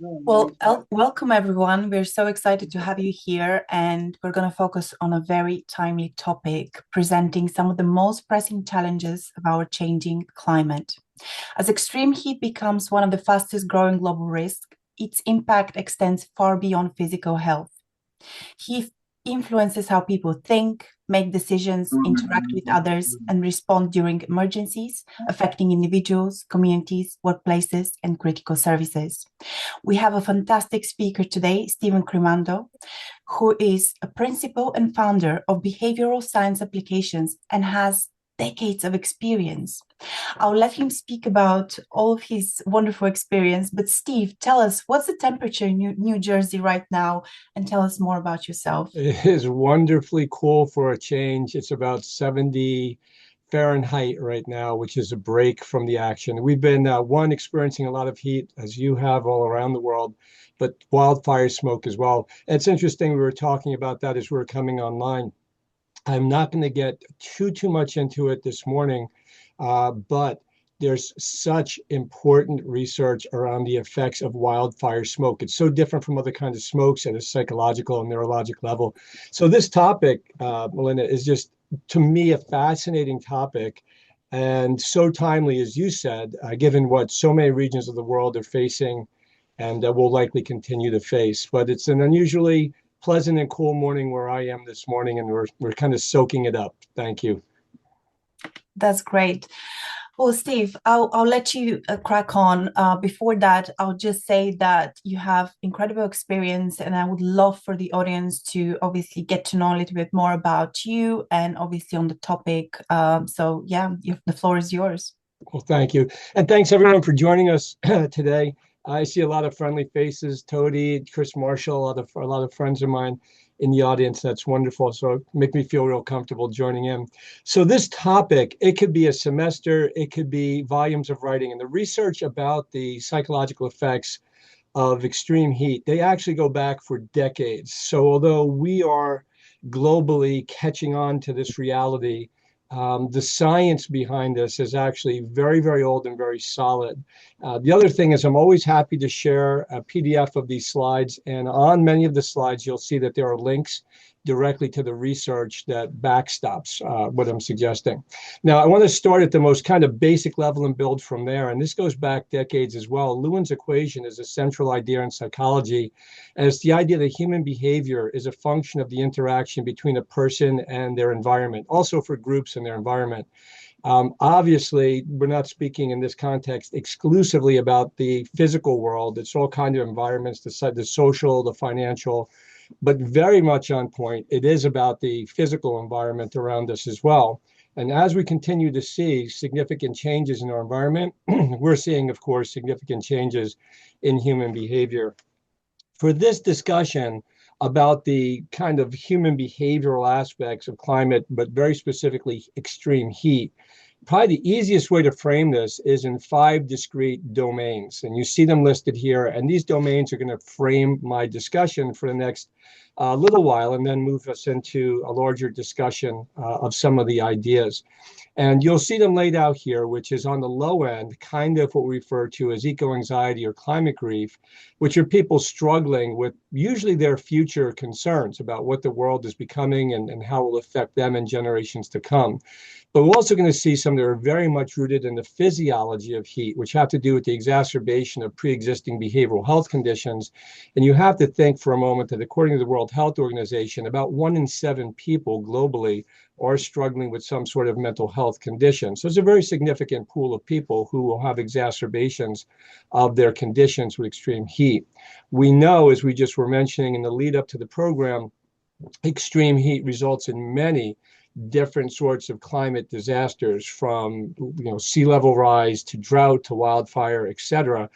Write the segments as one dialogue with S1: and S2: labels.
S1: Well, welcome everyone. We're so excited to have you here, and we're going to focus on a very timely topic, presenting some of the most pressing challenges of our changing climate. As extreme heat becomes one of the fastest growing global risks, its impact extends far beyond physical health. He influences how people think, make decisions, interact with others, and respond during emergencies, affecting individuals, communities, workplaces, and critical services. We have a fantastic speaker today, Stephen Crimando, who is a principal and founder of behavioral science applications and has decades of experience. I'll let him speak about all of his wonderful experience. But Steve, tell us, what's the temperature in New Jersey right now? And tell us more about yourself.
S2: It is wonderfully cool for a change. It's about 70 Fahrenheit right now, which is a break from the action. We've been, experiencing a lot of heat, as you have all around the world, but wildfire smoke as well. It's interesting, we were talking about that as we were coming online. I'm not going to get too much into it this morning, but there's such important research around the effects of wildfire smoke. It's so different from other kinds of smokes at a psychological and neurologic level. So this topic, Melinda, is just, to me, a fascinating topic and so timely, as you said, given what so many regions of the world are facing and will likely continue to face. But it's an unusually pleasant and cool morning where I am this morning, and we're kind of soaking it up. Thank you.
S1: That's great. Well, Steve, I'll let you crack on. Before that, I'll just say that you have incredible experience, and I would love for the audience to obviously get to know a little bit more about you and obviously on the topic. So yeah, the floor is yours.
S2: Well, thank you. And thanks everyone for joining us today. I see a lot of friendly faces, Toady, Chris Marshall, a lot of friends of mine in the audience. That's wonderful. So it make me feel real comfortable joining in. So this topic, it could be a semester, it could be volumes of writing, and the research about the psychological effects of extreme heat, they actually go back for decades. So although we are globally catching on to this reality, the science behind this is actually very old and very solid. The other thing is I'm always happy to share a PDF of these slides. And on many of the slides, you'll see that there are links directly to the research that backstops what I'm suggesting. Now, I want to start at the most kind of basic level and build from there. And this goes back decades as well. Lewin's equation is a central idea in psychology. And it's the idea that human behavior is a function of the interaction between a person and their environment, also for groups and their environment. Obviously, we're not speaking in this context exclusively about the physical world. It's all kinds of environments, the social, the financial, but very much on point. It is about the physical environment around us as well. And as we continue to see significant changes in our environment, we're seeing, of course, significant changes in human behavior. For this discussion about the kind of human behavioral aspects of climate, but very specifically extreme heat, probably the easiest way to frame this is in 5 discrete domains. And you see them listed here. And these domains are going to frame my discussion for the next little while and then move us into a larger discussion of some of the ideas. And you'll see them laid out here, which is on the low end, kind of what we refer to as eco-anxiety or climate grief, which are people struggling with usually their future concerns about what the world is becoming and how it will affect them in generations to come. But we're also going to see some that are very much rooted in the physiology of heat, which have to do with the exacerbation of pre-existing behavioral health conditions. And you have to think for a moment that according to the World Health Organization, about 1 in 7 people globally are struggling with some sort of mental health condition. So it's a very significant pool of people who will have exacerbations of their conditions with extreme heat. We know, as we just were mentioning in the lead up to the program, extreme heat results in many different sorts of climate disasters, from sea level rise to drought to wildfire, etc.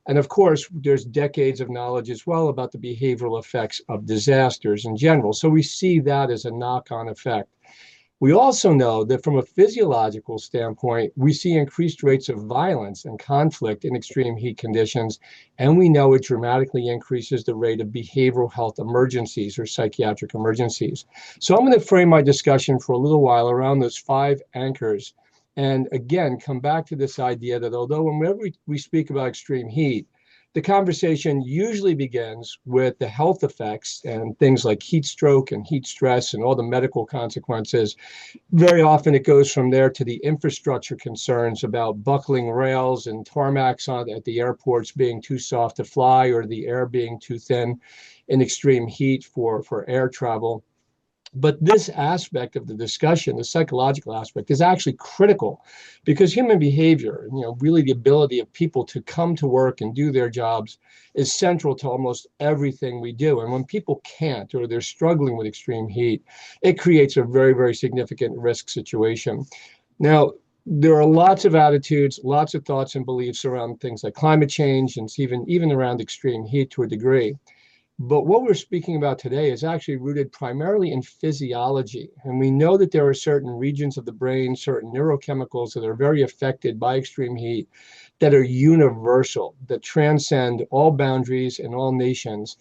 S2: And of course, there's decades of knowledge as well about the behavioral effects of disasters in general. So we see that as a knock-on effect. We also know that from a physiological standpoint, we see increased rates of violence and conflict in extreme heat conditions, and we know it dramatically increases the rate of behavioral health emergencies or psychiatric emergencies. So I'm going to frame my discussion for a little while around those 5 anchors, and again, come back to this idea that although whenever we speak about extreme heat, the conversation usually begins with the health effects and things like heat stroke and heat stress and all the medical consequences. Very often it goes from there to the infrastructure concerns about buckling rails and tarmacs at the airports being too soft to fly, or the air being too thin in extreme heat for air travel. But this aspect of the discussion, the psychological aspect, is actually critical, because human behavior, really the ability of people to come to work and do their jobs, is central to almost everything we do. And when people can't, or they're struggling with extreme heat, it creates a very, very significant risk situation. Now, there are lots of attitudes, lots of thoughts and beliefs around things like climate change, and even around extreme heat to a degree. But what we're speaking about today is actually rooted primarily in physiology. And we know that there are certain regions of the brain, certain neurochemicals that are very affected by extreme heat, that are universal, that transcend all boundaries and all nations.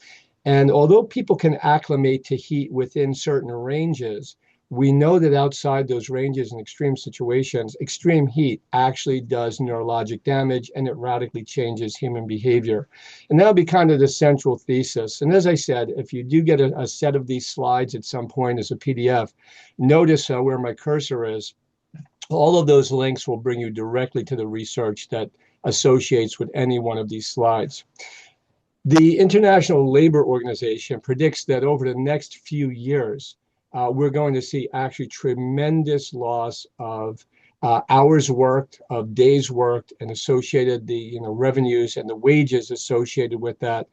S2: And although people can acclimate to heat within certain ranges, we know that outside those ranges in extreme situations, extreme heat actually does neurologic damage, and it radically changes human behavior. And that'll be kind of the central thesis. And as I said, if you do get a set of these slides at some point as a PDF, notice where my cursor is. All of those links will bring you directly to the research that associates with any one of these slides. The International Labor Organization predicts that over the next few years, we're going to see actually tremendous loss of hours worked, of days worked, and associated the revenues and the wages associated with that,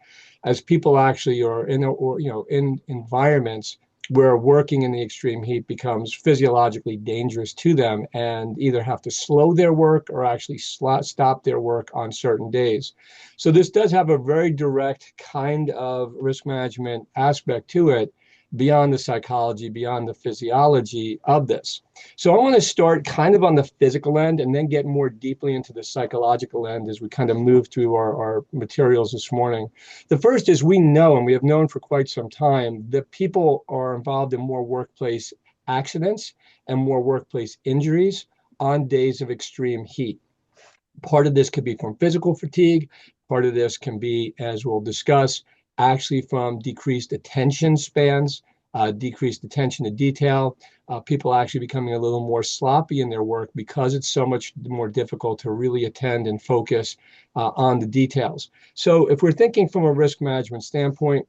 S2: as people actually are in environments where working in the extreme heat becomes physiologically dangerous to them, and either have to slow their work or actually stop their work on certain days. So this does have a very direct kind of risk management aspect to it, beyond the psychology, beyond the physiology of this. So I want to start kind of on the physical end and then get more deeply into the psychological end as we kind of move through our materials this morning. The first is, we know, and we have known for quite some time, that people are involved in more workplace accidents and more workplace injuries on days of extreme heat. Part of this could be from physical fatigue. Part of this can be, as we'll discuss, actually from decreased attention spans, decreased attention to detail, people actually becoming a little more sloppy in their work because it's so much more difficult to really attend and focus on the details. So if we're thinking from a risk management standpoint,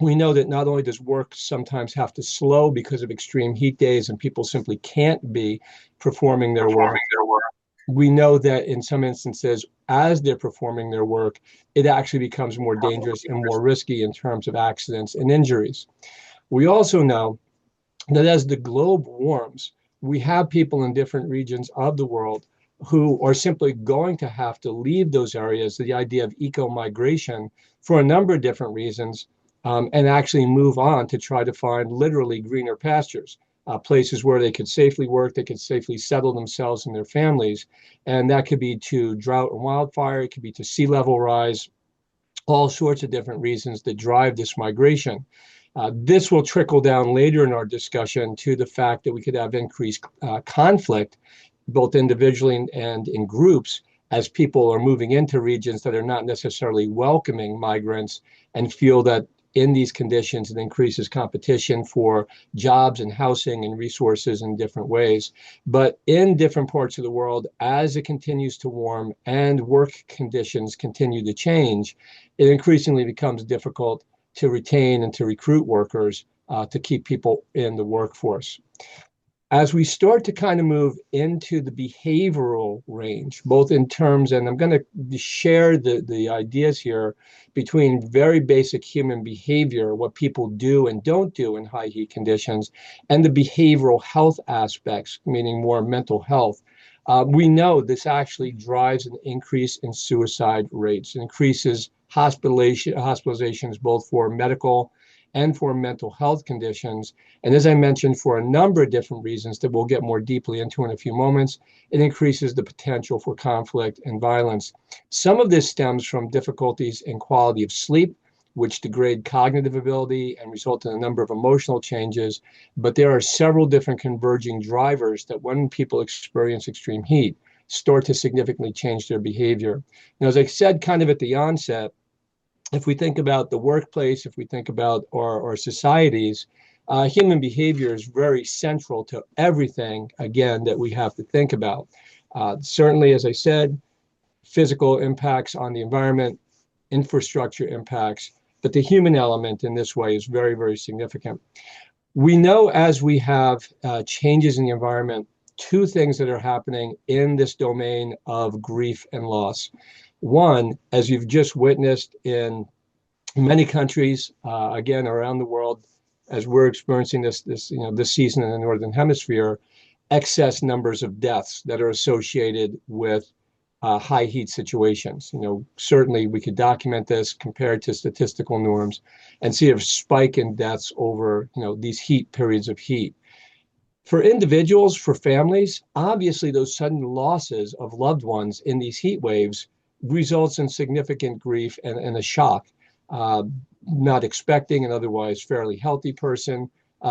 S2: we know that not only does work sometimes have to slow because of extreme heat days and people simply can't be performing their work, we know that in some instances, as they're performing their work, it actually becomes more dangerous and more risky in terms of accidents and injuries. We also know that as the globe warms, we have people in different regions of the world who are simply going to have to leave those areas, the idea of eco-migration, for a number of different reasons, and actually move on to try to find literally greener pastures. Places where they could safely work, they could safely settle themselves and their families. And that could be to drought and wildfire, it could be to sea level rise, all sorts of different reasons that drive this migration. This will trickle down later in our discussion to the fact that we could have increased conflict, both individually and in groups, as people are moving into regions that are not necessarily welcoming migrants and feel that in these conditions, it increases competition for jobs and housing and resources in different ways. But in different parts of the world, as it continues to warm and work conditions continue to change, it increasingly becomes difficult to retain and to recruit workers to keep people in the workforce. As we start to kind of move into the behavioral range, both in terms, and I'm going to share the ideas here between very basic human behavior, what people do and don't do in high heat conditions, and the behavioral health aspects, meaning more mental health. We know this actually drives an increase in suicide rates, increases hospitalizations both for medical and for mental health conditions. And as I mentioned, for a number of different reasons that we'll get more deeply into in a few moments, it increases the potential for conflict and violence. Some of this stems from difficulties in quality of sleep, which degrade cognitive ability and result in a number of emotional changes. But there are several different converging drivers that when people experience extreme heat, start to significantly change their behavior. Now, as I said kind of at the onset, if we think about the workplace, if we think about our societies, human behavior is very central to everything, again, that we have to think about. Certainly, as I said, physical impacts on the environment, infrastructure impacts, but the human element in this way is very, very significant. We know as we have changes in the environment, two things that are happening in this domain of grief and loss. One, as you've just witnessed in many countries, again, around the world, as we're experiencing this season in the Northern Hemisphere, excess numbers of deaths that are associated with high heat situations. Certainly we could document this compared to statistical norms and see a spike in deaths over, these heat periods of heat. For individuals, for families, obviously those sudden losses of loved ones in these heat waves results in significant grief and a shock. Not expecting an otherwise fairly healthy person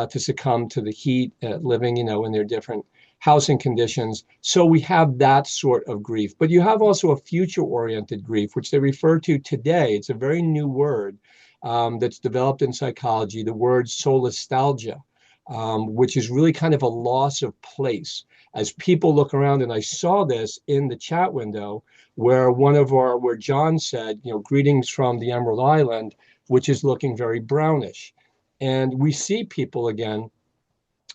S2: to succumb to the heat, living, in their different housing conditions. So we have that sort of grief. But you have also a future-oriented grief, which they refer to today. It's a very new word that's developed in psychology, the word solastalgia, which is really kind of a loss of place. As people look around, and I saw this in the chat window, where John said, greetings from the Emerald Island, which is looking very brownish. And we see people again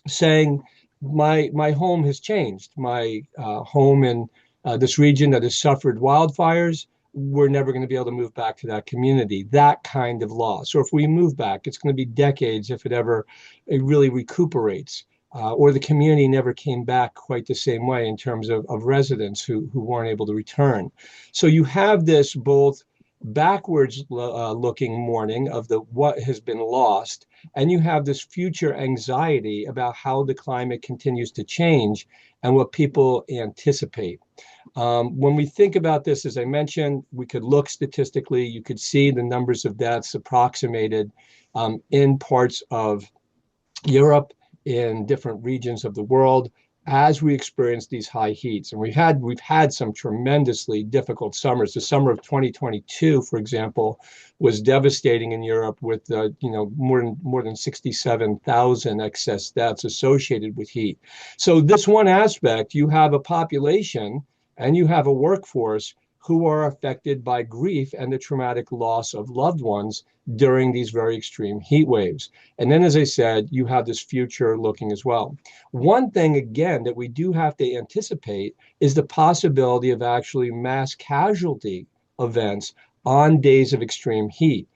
S2: saying, my home has changed. My home in this region that has suffered wildfires, we're never going to be able to move back to that community. That kind of loss. Or if we move back, it's going to be decades if it really recuperates. Or the community never came back quite the same way in terms of residents who weren't able to return. So you have this both backwards looking mourning of what has been lost, and you have this future anxiety about how the climate continues to change and what people anticipate. When we think about this, as I mentioned, we could look statistically, you could see the numbers of deaths approximated in parts of Europe, in different regions of the world, as we experience these high heats. And we've had some tremendously difficult summers. The summer of 2022, for example, was devastating in Europe with more than 67,000 excess deaths associated with heat. So this one aspect, you have a population and you have a workforce who are affected by grief and the traumatic loss of loved ones during these very extreme heat waves. And then, as I said, you have this future looking as well. One thing, again, that we do have to anticipate is the possibility of actually mass casualty events on days of extreme heat.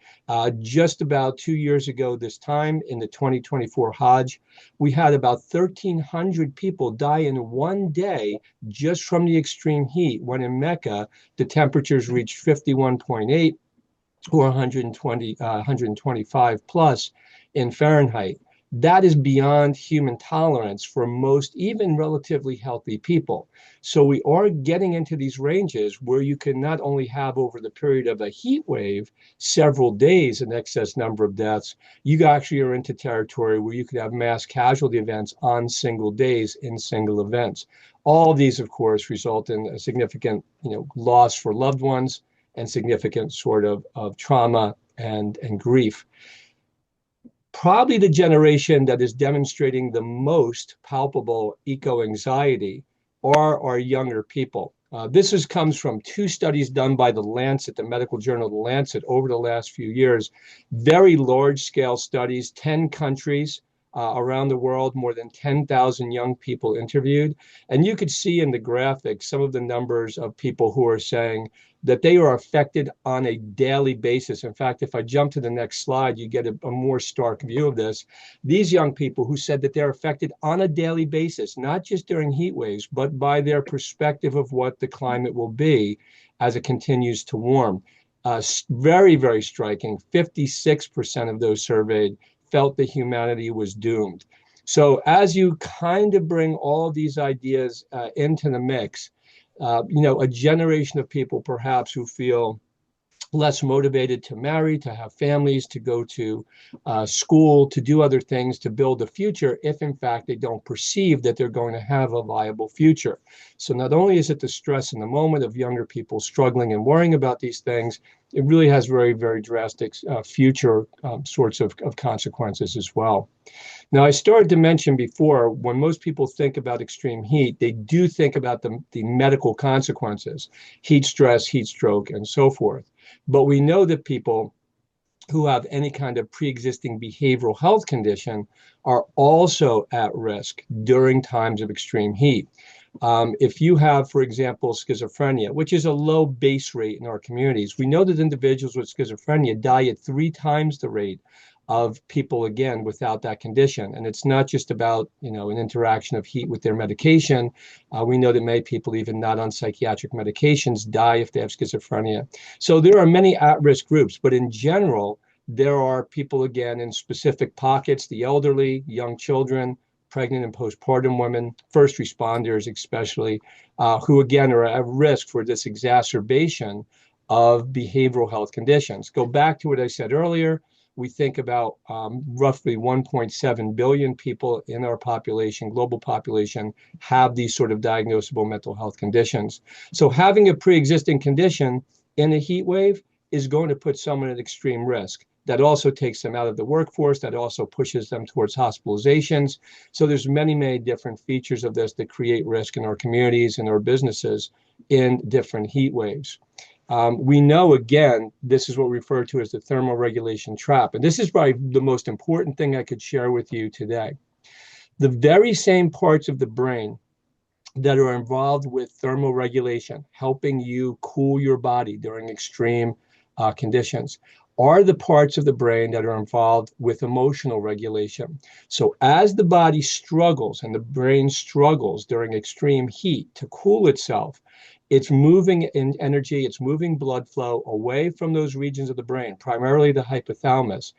S2: Just about 2 years ago this time, in the 2024 Hajj, we had about 1,300 people die in one day just from the extreme heat, when in Mecca, the temperatures reached 51.8 or 125 plus in Fahrenheit. That is beyond human tolerance for most, even relatively healthy people. So we are getting into these ranges where you can not only have over the period of a heat wave, several days, an excess number of deaths, you actually are into territory where you could have mass casualty events on single days in single events. All of these, of course, result in a significant, loss for loved ones and significant sort of trauma and grief. Probably the generation that is demonstrating the most palpable eco-anxiety are our younger people. This comes from two studies done by The Lancet, the medical journal The Lancet, over the last few years. Very large-scale studies, 10 countries around the world, more than 10,000 young people interviewed. And you could see in the graphic some of the numbers of people who are saying that they are affected on a daily basis. In fact, if I jump to the next slide, you get a more stark view of this. These young people who said that they're affected on a daily basis, not just during heat waves, but by their perspective of what the climate will be as it continues to warm. Very, very striking. 56% of those surveyed felt that humanity was doomed. So as you kind of bring all of these ideas into the mix, a generation of people perhaps who feel less motivated to marry, to have families, to go to school, to do other things, to build a future, if in fact they don't perceive that they're going to have a viable future. So not only is it the stress in the moment of younger people struggling and worrying about these things, it really has very, very drastic future sorts of consequences as well. Now, I started to mention before, when most people think about extreme heat, they do think about the medical consequences, heat stress, heat stroke, and so forth. But we know that people who have any kind of pre-existing behavioral health condition are also at risk during times of extreme heat. If you have, for example, schizophrenia, which is a low base rate in our communities, we know that individuals with schizophrenia die at 3 times the rate of people, again, without that condition. And it's not just about, an interaction of heat with their medication. We know that many people, even not on psychiatric medications, die if they have schizophrenia. So there are many at-risk groups, but in general, there are people, again, in specific pockets, the elderly, young children, pregnant and postpartum women, first responders especially, who again are at risk for this exacerbation of behavioral health conditions. Go back to what I said earlier. We think about roughly 1.7 billion people in our population, global population, have these sort of diagnosable mental health conditions. So having a pre-existing condition in a heat wave is going to put someone at extreme risk. That also takes them out of the workforce. That also pushes them towards hospitalizations. So there's many, many different features of this that create risk in our communities and our businesses in different heat waves. We know, again, this is what we refer to as the thermoregulation trap. And this is probably the most important thing I could share with you today. The very same parts of the brain that are involved with thermoregulation, helping you cool your body during extreme conditions, are the parts of the brain that are involved with emotional regulation. So as the body struggles and the brain struggles during extreme heat to cool itself, it's moving in energy, it's moving blood flow away from those regions of the brain, primarily the hypothalamus,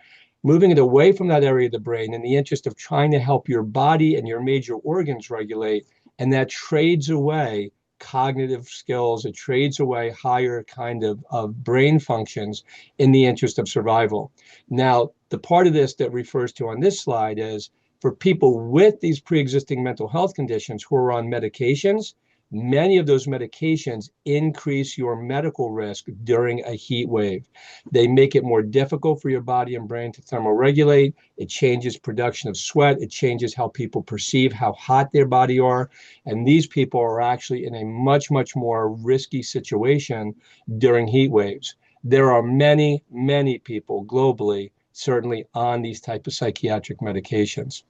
S2: moving it away from that area of the brain in the interest of trying to help your body and your major organs regulate. And that trades away cognitive skills, it trades away higher kind of brain functions in the interest of survival. Now, the part of this that refers to on this slide is for people with these pre-existing mental health conditions who are on medications, many of those medications increase your medical risk during a heat wave. They make it more difficult for your body and brain to thermoregulate. It changes production of sweat. It changes how people perceive how hot their body are. And these people are actually in a much, much more risky situation during heat waves. There are many, many people globally certainly on these type of psychiatric medications.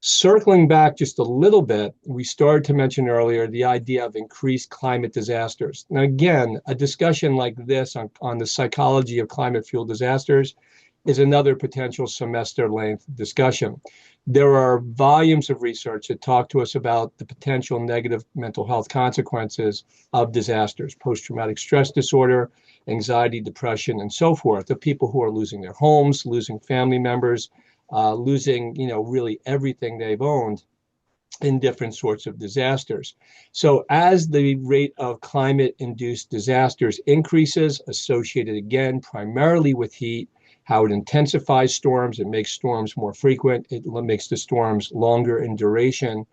S2: Circling back just a little bit, we started to mention earlier the idea of increased climate disasters. Now, again, a discussion like this on the psychology of climate-fueled disasters is another potential semester-length discussion. There are volumes of research that talk to us about the potential negative mental health consequences of disasters, post-traumatic stress disorder, anxiety, depression, and so forth, the people who are losing their homes, losing family members, losing, really everything they've owned in different sorts of disasters. So as the rate of climate-induced disasters increases, associated again primarily with heat, how it intensifies storms, it makes storms more frequent, it makes the storms longer in duration,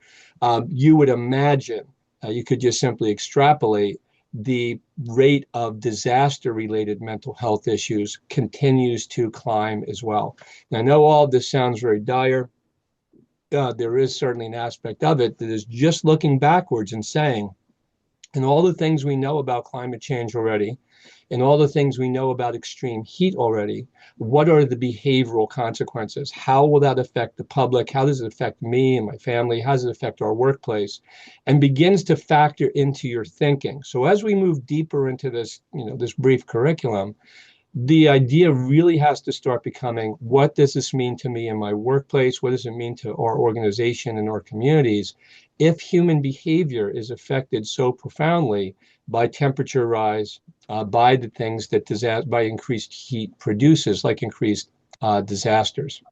S2: you would imagine, you could just simply extrapolate, the rate of disaster-related mental health issues continues to climb as well. Now, I know all of this sounds very dire. There is certainly an aspect of it that is just looking backwards and saying, and all the things we know about climate change already, and all the things we know about extreme heat already, what are the behavioral consequences? How will that affect the public? How does it affect me and my family? How does it affect our workplace? And begins to factor into your thinking. So as we move deeper into this, this brief curriculum, the idea really has to start becoming, what does this mean to me in my workplace? What does it mean to our organization and our communities if human behavior is affected so profoundly by temperature rise, by the things that by increased heat produces, like increased disasters?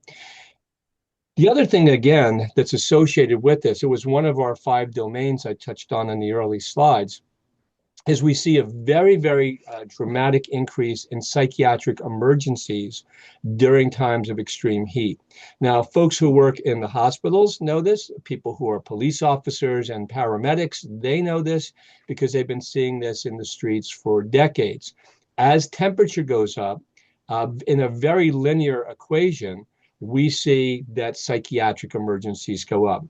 S2: The other thing, again, that's associated with this, it was one of our 5 domains I touched on in the early slides, is we see a very, very dramatic increase in psychiatric emergencies during times of extreme heat. Now, folks who work in the hospitals know this. People who are police officers and paramedics, they know this because they've been seeing this in the streets for decades. As temperature goes up, in a very linear equation, we see that psychiatric emergencies go up.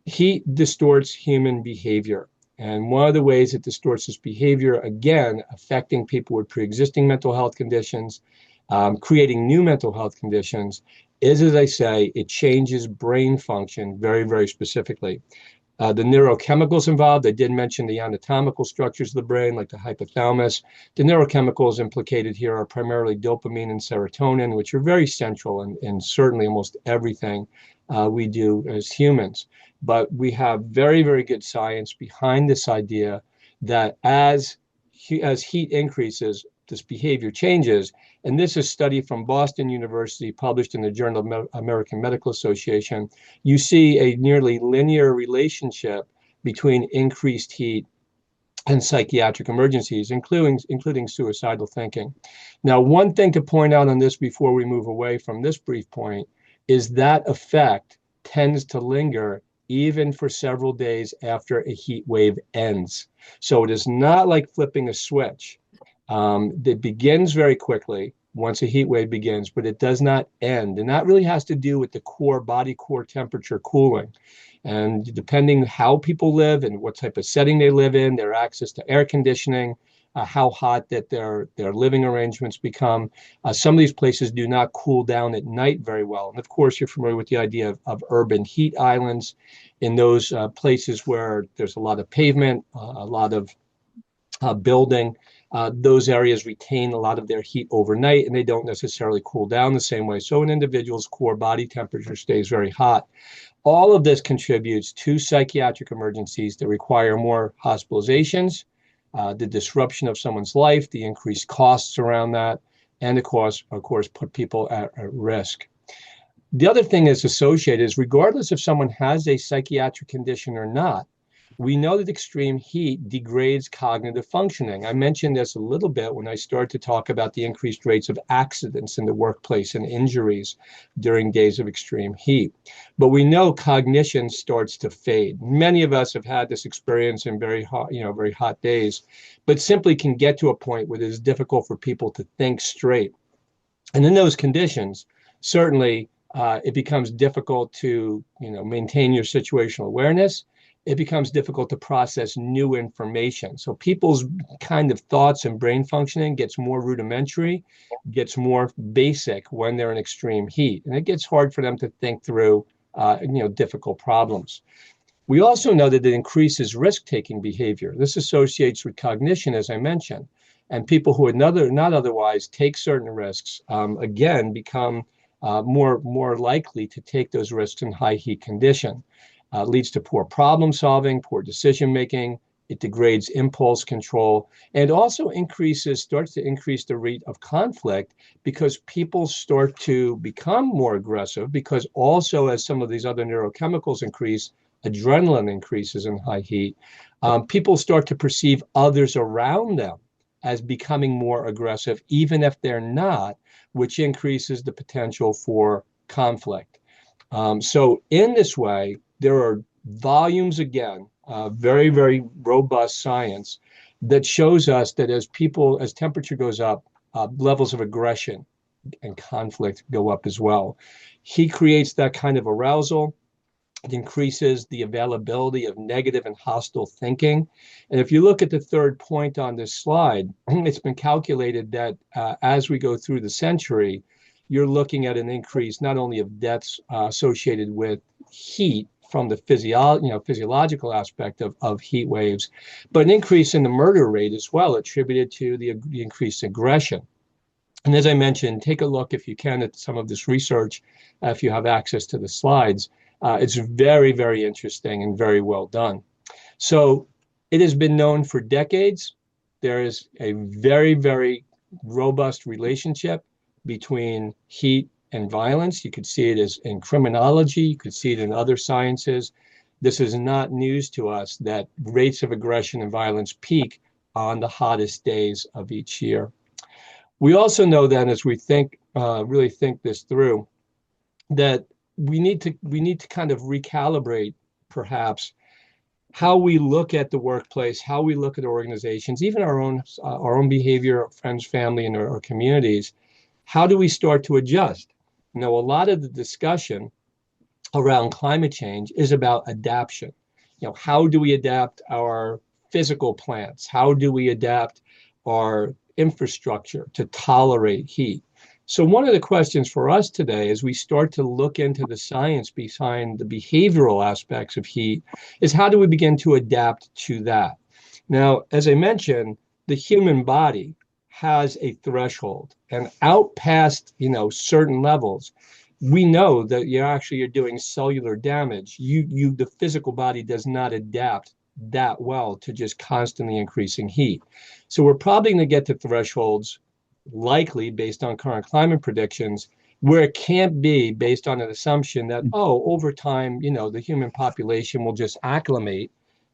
S2: Heat distorts human behavior. And one of the ways it distorts this behavior, again, affecting people with pre-existing mental health conditions, creating new mental health conditions, is, as I say, it changes brain function very, very specifically. The neurochemicals involved, I did mention the anatomical structures of the brain, like the hypothalamus. The neurochemicals implicated here are primarily dopamine and serotonin, which are very central in certainly almost everything we do as humans. But we have very, very good science behind this idea that as heat increases, this behavior changes. And this is a study from Boston University published in the Journal of American Medical Association. You see a nearly linear relationship between increased heat and psychiatric emergencies, including suicidal thinking. Now, one thing to point out on this before we move away from this brief point is that effect tends to linger even for several days after a heat wave ends. So it is not like flipping a switch. It begins very quickly once a heat wave begins, but it does not end. And that really has to do with the body core temperature cooling. And depending how people live and what type of setting they live in, their access to air conditioning, how hot that their living arrangements become. Some of these places do not cool down at night very well. And of course, you're familiar with the idea of urban heat islands in those places where there's a lot of pavement, a lot of building. Those areas retain a lot of their heat overnight and they don't necessarily cool down the same way. So an individual's core body temperature stays very hot. All of this contributes to psychiatric emergencies that require more hospitalizations, the disruption of someone's life, the increased costs around that, and of course, put people at risk. The other thing that's associated is regardless if someone has a psychiatric condition or not, we know that extreme heat degrades cognitive functioning. I mentioned this a little bit when I started to talk about the increased rates of accidents in the workplace and injuries during days of extreme heat. But we know cognition starts to fade. Many of us have had this experience in very hot days, but simply can get to a point where it is difficult for people to think straight. And in those conditions, certainly it becomes difficult to maintain your situational awareness. It becomes difficult to process new information. So people's kind of thoughts and brain functioning gets more rudimentary, gets more basic when they're in extreme heat. And it gets hard for them to think through, difficult problems. We also know that it increases risk-taking behavior. This associates with cognition, as I mentioned. And people who would not otherwise take certain risks, again, become more likely to take those risks in high heat condition. Leads to poor problem solving, poor decision making. It degrades impulse control, and also starts to increase the rate of conflict because people start to become more aggressive because also as some of these other neurochemicals increase, adrenaline increases in high heat. People start to perceive others around them as becoming more aggressive, even if they're not, which increases the potential for conflict. So in this way, there are volumes, again, very, very robust science that shows us that as temperature goes up, levels of aggression and conflict go up as well. Heat creates that kind of arousal. It increases the availability of negative and hostile thinking. And if you look at the third point on this slide, it's been calculated that as we go through the century, you're looking at an increase not only of deaths associated with heat from the physiological aspect of heat waves, but an increase in the murder rate as well, attributed to the increased aggression. And as I mentioned, take a look if you can at some of this research, if you have access to the slides. It's very, very interesting and very well done. So it has been known for decades. There is a very, very robust relationship between heat and violence. You could see it as in criminology. You could see it in other sciences. This is not news to us that rates of aggression and violence peak on the hottest days of each year. We also know then, as we really think this through, that we need to kind of recalibrate perhaps how we look at the workplace, how we look at organizations, even our own behavior, friends, family, and our communities. How do we start to adjust? A lot of the discussion around climate change is about adaptation. How do we adapt our physical plants? How do we adapt our infrastructure to tolerate heat? So one of the questions for us today, as we start to look into the science behind the behavioral aspects of heat, is how do we begin to adapt to that? Now, as I mentioned, the human body has a threshold, and out past certain levels, we know that you're doing cellular damage. The physical body does not adapt that well to just constantly increasing heat. So we're probably going to get to thresholds, likely based on current climate predictions, where it can't be based on an assumption that, over time, the human population will just acclimate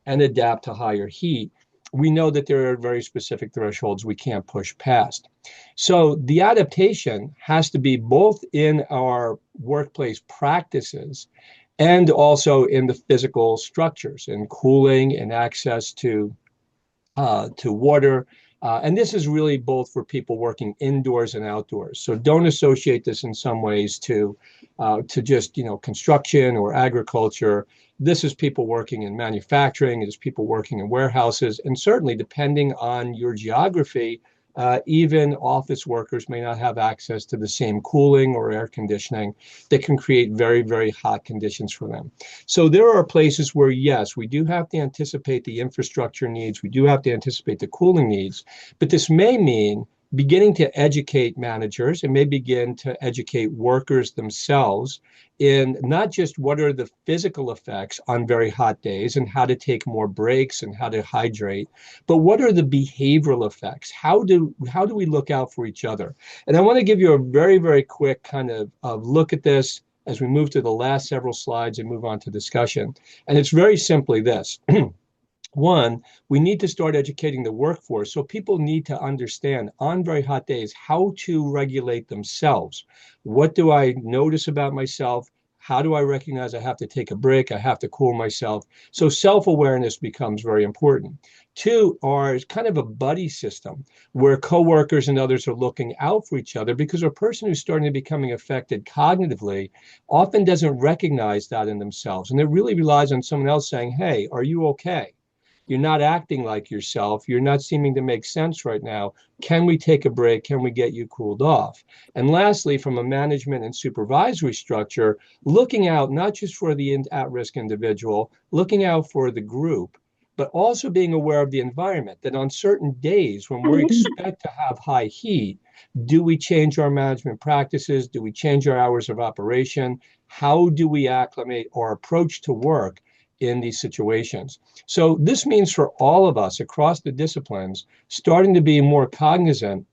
S2: and adapt to higher heat. We know that there are very specific thresholds we can't push past. So the adaptation has to be both in our workplace practices and also in the physical structures and cooling and access to water. And this is really both for people working indoors and outdoors. So don't associate this in some ways to just construction or agriculture. This is people working in manufacturing. It is people working in warehouses, and certainly depending on your geography, even office workers may not have access to the same cooling or air conditioning that can create very, very hot conditions for them. So there are places where, yes, we do have to anticipate the infrastructure needs. We do have to anticipate the cooling needs. But this may mean beginning to educate managers and may begin to educate workers themselves in not just what are the physical effects on very hot days and how to take more breaks and how to hydrate, but what are the behavioral effects? How do we look out for each other? And I want to give you a very, very quick kind of look at this as we move to the last several slides and move on to discussion. And it's very simply this. One, we need to start educating the workforce. So people need to understand on very hot days how to regulate themselves. What do I notice about myself? How do I recognize I have to take a break? I have to cool myself. So self-awareness becomes very important. Two are kind of a buddy system where coworkers and others are looking out for each other, because a person who's starting to becoming affected cognitively often doesn't recognize that in themselves. And it really relies on someone else saying, hey, are you okay? You're not acting like yourself. You're not seeming to make sense right now. Can we take a break? Can we get you cooled off? And lastly, from a management and supervisory structure, looking out not just for the at-risk individual, looking out for the group, but also being aware of the environment, that on certain days when we expect to have high heat, do we change our management practices? Do we change our hours of operation? How do we acclimate our approach to work in these situations? So this means for all of us across the disciplines, starting to be more cognizant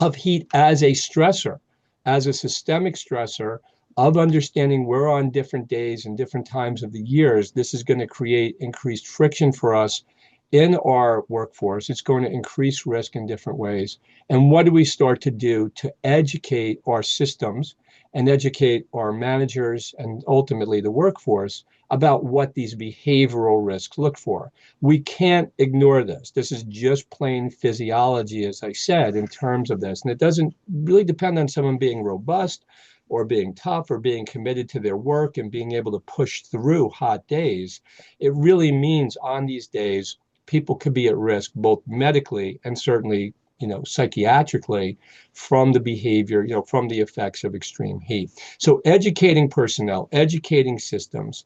S2: of heat as a stressor, as a systemic stressor, of understanding we're on different days and different times of the years. This is going to create increased friction for us in our workforce. It's going to increase risk in different ways. And what do we start to do to educate our systems and educate our managers and ultimately the workforce about what these behavioral risks look for? We can't ignore this. This is just plain physiology, as I said, in terms of this. And it doesn't really depend on someone being robust or being tough or being committed to their work and being able to push through hot days. It really means on these days, people could be at risk, both medically and certainly psychiatrically, from the behavior, from the effects of extreme heat. So educating personnel, educating systems,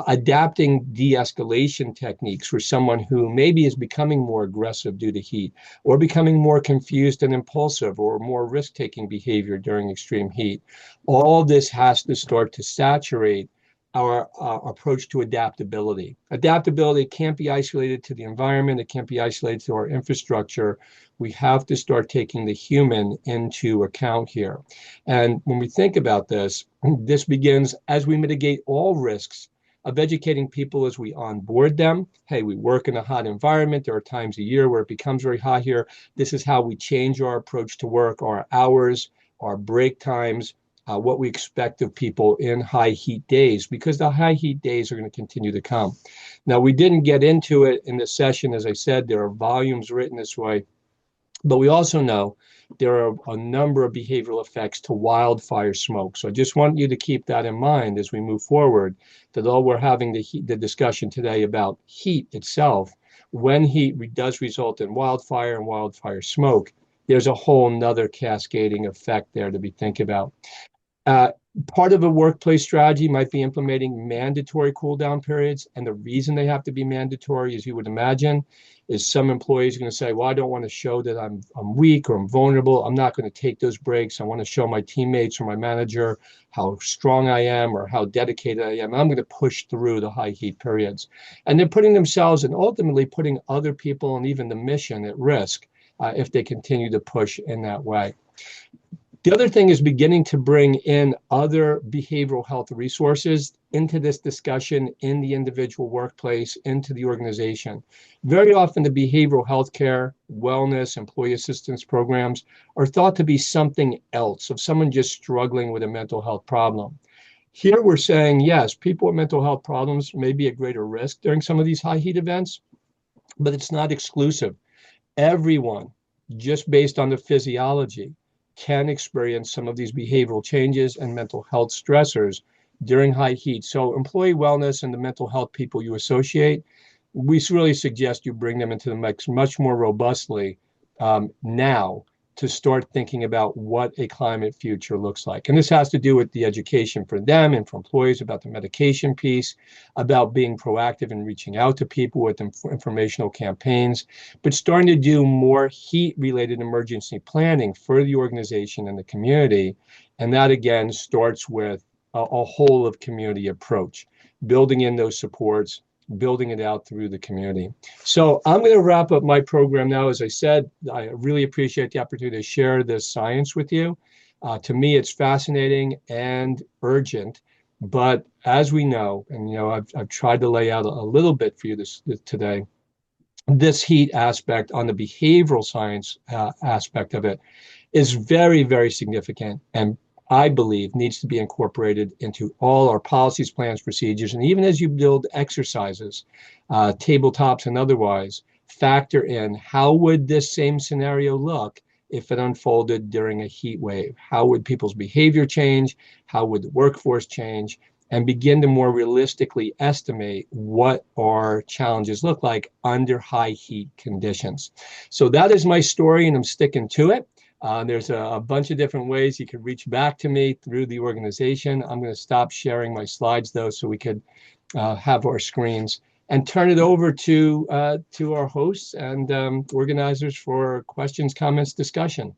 S2: adapting de-escalation techniques for someone who maybe is becoming more aggressive due to heat, or becoming more confused and impulsive, or more risk-taking behavior during extreme heat. All this has to start to saturate our approach to adaptability. Adaptability can't be isolated to the environment. It can't be isolated to our infrastructure. We have to start taking the human into account here. And when we think about this, this begins as we mitigate all risks of educating people as we onboard them. Hey, we work in a hot environment. There are times a year where it becomes very hot here. This is how we change our approach to work, our hours, our break times, what we expect of people in high heat days, because the high heat days are going to continue to come. Now, we didn't get into it in the session. As I said, there are volumes written this way, but we also know there are a number of behavioral effects to wildfire smoke. So I just want you to keep that in mind as we move forward, that although we're having the discussion today about heat itself, when heat does result in wildfire and wildfire smoke, there's a whole nother cascading effect there to be thinking about. Uh, Part of a workplace strategy might be implementing mandatory cool down periods. And the reason they have to be mandatory, as you would imagine, is some employees are going to say, well, I don't want to show that I'm weak or I'm vulnerable. I'm not going to take those breaks. I want to show my teammates or my manager how strong I am or how dedicated I am. I'm going to push through the high heat periods. And they're putting themselves and ultimately putting other people and even the mission at risk if they continue to push in that way. The other thing is beginning to bring in other behavioral health resources into this discussion in the individual workplace, into the organization. Very often the behavioral health care, wellness, employee assistance programs are thought to be something else, of someone just struggling with a mental health problem. Here we're saying, yes, people with mental health problems may be at greater risk during some of these high heat events, but it's not exclusive. Everyone, just based on the physiology, can experience some of these behavioral changes and mental health stressors during high heat. So employee wellness and the mental health people you associate, we really suggest you bring them into the mix much more robustly now to start thinking about what a climate future looks like. And this has to do with the education for them and for employees about the medication piece, about being proactive and reaching out to people with informational campaigns, but starting to do more heat-related emergency planning for the organization and the community. And that, again, starts with a whole of community approach, building in those supports, building it out through the community. So I'm going to wrap up my program now. As I said, I really appreciate the opportunity to share this science with you. To me, it's fascinating and urgent. But as we know, and I've tried to lay out a little bit for you this today, this heat aspect on the behavioral science aspect of it is very, very significant, and I believe needs to be incorporated into all our policies, plans, procedures, and even as you build exercises, tabletops and otherwise, factor in how would this same scenario look if it unfolded during a heat wave? How would people's behavior change? How would the workforce change? And begin to more realistically estimate what our challenges look like under high heat conditions. So that is my story, and I'm sticking to it. There's a bunch of different ways you can reach back to me through the organization. I'm going to stop sharing my slides, though, so we could have our screens and turn it over to our hosts and organizers for questions, comments, discussion.